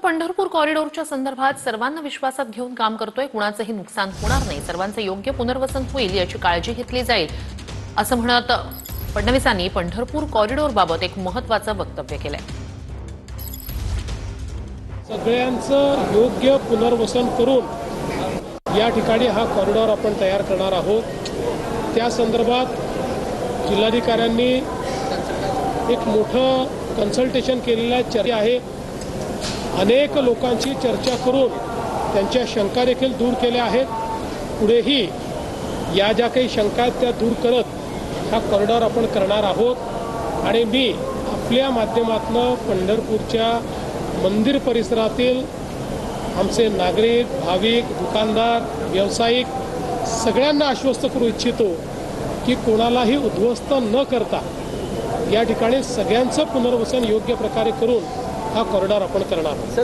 पंढरपूर कॉरिडॉरच्या संदर्भात सर्वांना विश्वासात घेऊन काम करतोय। कुणाचंही नुकसान होणार नाही, सर्वांचं योग्य पुनर्वसन होईल याची काळजी घेतली जाईल असं म्हणत फडणवीसांनी पंढरपूर कॉरिडॉरबाबत एक महत्त्वाचं वक्तव्य केलंय। सगळ्यांचं योग्य पुनर्वसन करून या ठिकाणी हा कॉरिडॉर आपण तयार करणार आहोत। त्या संदर्भात जिल्हाधिकाऱ्यांनी एक मोठं कन्सल्टेशन केलेलं चर्चा आहे। अनेक लोकांची चर्चा करून त्यांच्या शंका देखील दूर केल्या आहेत। पुढेही या ज्या काही शंका आहेत त्या दूर करत हा कॉरिडॉर आपण करणार आहोत। आणि मी आपल्या माध्यमातून पंढरपूरच्या मंदिर परिसरातील आमचे नागरिक, भाविक, दुकानदार, व्यावसायिक सगळ्यांना आश्वस्त करू इच्छितो की कोणालाही उद्ध्वस्त न करता या ठिकाणी सगळ्यांचं पुनर्वसन योग्य प्रकारे करून हा कॉरिडॉर आपण करणार आहोत।